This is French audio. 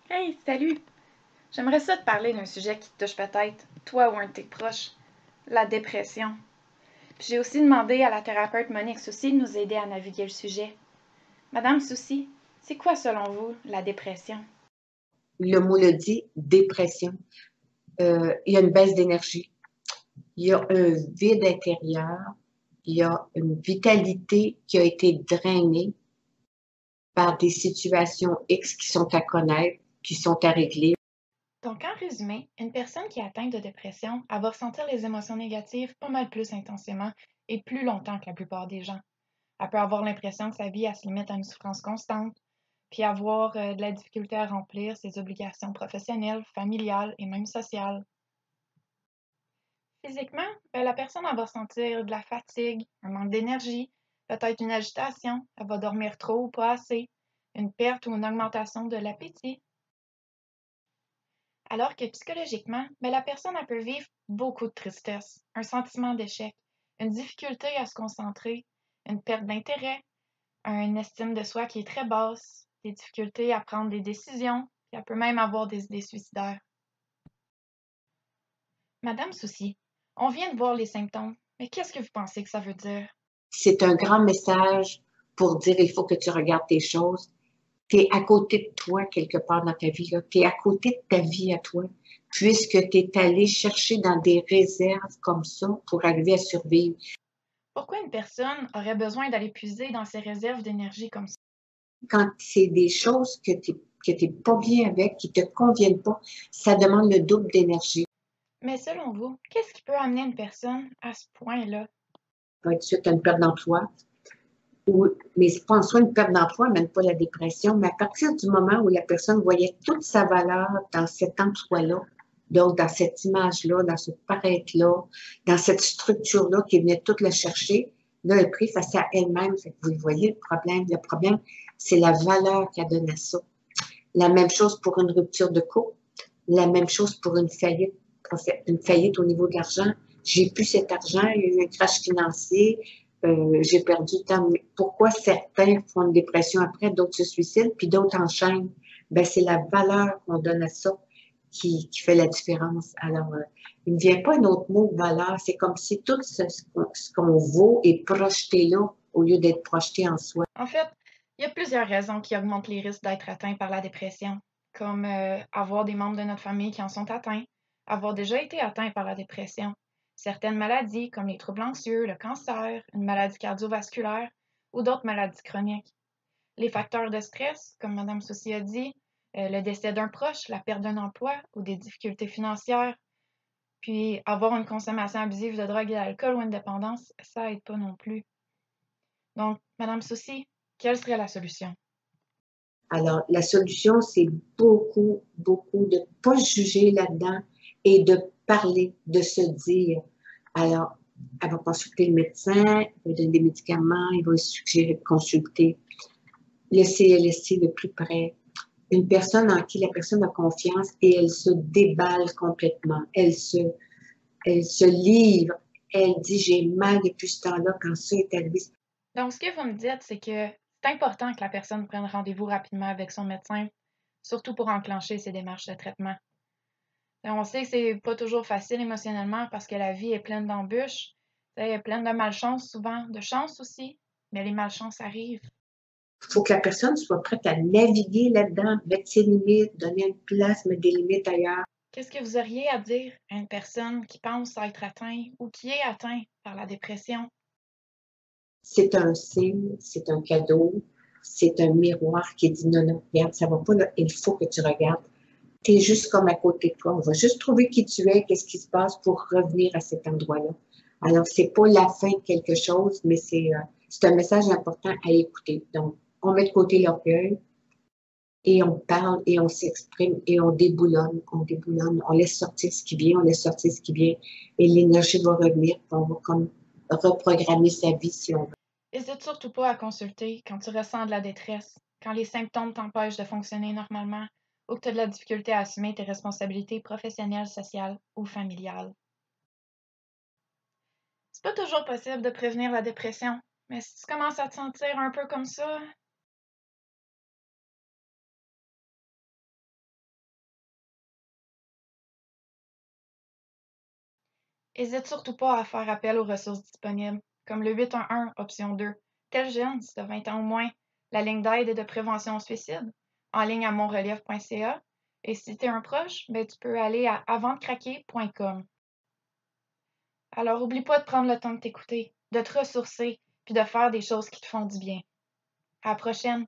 Hey, salut! J'aimerais ça te parler d'un sujet qui te touche peut-être, toi ou un de tes proches, la dépression. Puis j'ai aussi demandé à la thérapeute Monique Soucy de nous aider à naviguer le sujet. Madame Soucy, c'est quoi selon vous la dépression? Le mot le dit, dépression. Il y a une baisse d'énergie, il y a un vide intérieur, il y a une vitalité qui a été drainée par des situations X qui sont à connaître, qui sont à régler. Donc, en résumé, une personne qui est atteinte de dépression, elle va ressentir les émotions négatives pas mal plus intensément et plus longtemps que la plupart des gens. Elle peut avoir l'impression que sa vie, elle se limite à une souffrance constante, puis avoir de la difficulté à remplir ses obligations professionnelles, familiales et même sociales. Physiquement, la personne elle va ressentir de la fatigue, un manque d'énergie, peut-être une agitation, elle va dormir trop ou pas assez, une perte ou une augmentation de l'appétit. Alors que psychologiquement, la personne elle peut vivre beaucoup de tristesse, un sentiment d'échec, une difficulté à se concentrer, une perte d'intérêt, une estime de soi qui est très basse, des difficultés à prendre des décisions, puis elle peut même avoir des idées suicidaires. Madame Soucy, on vient de voir les symptômes, mais qu'est-ce que vous pensez que ça veut dire? C'est un grand message pour dire il faut que tu regardes tes choses. Tu es à côté de toi quelque part dans ta vie. Tu es à côté de ta vie à toi, puisque tu es allé chercher dans des réserves comme ça pour arriver à survivre. Pourquoi une personne aurait besoin d'aller puiser dans ses réserves d'énergie comme ça? Quand c'est des choses que t'es pas bien avec, qui te conviennent pas, ça demande le double d'énergie. Mais selon vous, qu'est-ce qui peut amener une personne à ce point-là? Ça va être suite à une perte d'emploi. Ou, mais c'est pas en soi une perte d'emploi, même pas la dépression, mais à partir du moment où la personne voyait toute sa valeur dans cet emploi-là, donc dans cette image-là, dans ce paraître-là, dans cette structure-là qui venait toute la chercher, là, elle est prise face à elle-même. Vous voyez le problème. Le problème, c'est la valeur qu'elle donne à ça. La même chose pour une rupture de couple. La même chose pour une faillite au niveau de l'argent. J'ai plus cet argent, il y a eu un crash financier, j'ai perdu tant. Pourquoi certains font une dépression après, d'autres se suicident, puis d'autres enchaînent? Ben, c'est la valeur qu'on donne à ça qui fait la différence. Alors, il ne vient pas un autre mot, valeur. C'est comme si tout ce qu'on vaut est projeté là au lieu d'être projeté en soi. En fait, il y a plusieurs raisons qui augmentent les risques d'être atteint par la dépression, comme avoir des membres de notre famille qui en sont atteints, avoir déjà été atteint par la dépression, certaines maladies comme les troubles anxieux, le cancer, une maladie cardiovasculaire ou d'autres maladies chroniques. Les facteurs de stress, comme Madame Soucy a dit, le décès d'un proche, la perte d'un emploi ou des difficultés financières, puis avoir une consommation abusive de drogue et d'alcool ou une dépendance, ça aide pas non plus. Donc, Madame Soucy, quelle serait la solution? Alors, la solution, c'est beaucoup de ne pas se juger là-dedans et de parler, de se dire. Alors, elle va consulter le médecin, il va donner des médicaments, il va suggérer de consulter le CLSC le plus près, une personne en qui la personne a confiance et elle se déballe complètement. Elle se livre. Elle dit, j'ai mal depuis ce temps-là quand ça est arrivé. Donc, ce que vous me dites, c'est que c'est important que la personne prenne rendez-vous rapidement avec son médecin, surtout pour enclencher ses démarches de traitement. Et on sait que c'est pas toujours facile émotionnellement parce que la vie est pleine d'embûches, elle est pleine de malchance souvent, de chance aussi, mais les malchances arrivent. Il faut que la personne soit prête à naviguer là-dedans, mettre ses limites, donner une place, mettre des limites ailleurs. Qu'est-ce que vous auriez à dire à une personne qui pense être atteinte ou qui est atteinte par la dépression? C'est un signe, c'est un cadeau, c'est un miroir qui dit non, non, regarde, ça va pas là, il faut que tu regardes. Tu es juste comme à côté de toi. On va juste trouver qui tu es, qu'est-ce qui se passe pour revenir à cet endroit-là. Alors, c'est pas la fin de quelque chose, mais c'est un message important à écouter. Donc, on met de côté l'orgueil et on parle et on s'exprime et on déboulonne, on laisse sortir ce qui vient, on laisse sortir ce qui vient et l'énergie va revenir, on va comme reprogrammer sa vie si on veut. N'hésite surtout pas à consulter quand tu ressens de la détresse, quand les symptômes t'empêchent de fonctionner normalement ou que tu as de la difficulté à assumer tes responsabilités professionnelles, sociales ou familiales. C'est pas toujours possible de prévenir la dépression, mais si tu commences à te sentir un peu comme ça, Hésite surtout pas à faire appel aux ressources disponibles, comme le 811 option 2. Tel jeune, si tu as 20 ans ou moins, la ligne d'aide et de prévention au suicide, en ligne à monrelief.ca. Et si tu es un proche, ben, tu peux aller à avantdecraquer.com. Alors, oublie pas de prendre le temps de t'écouter, de te ressourcer, puis de faire des choses qui te font du bien. À la prochaine!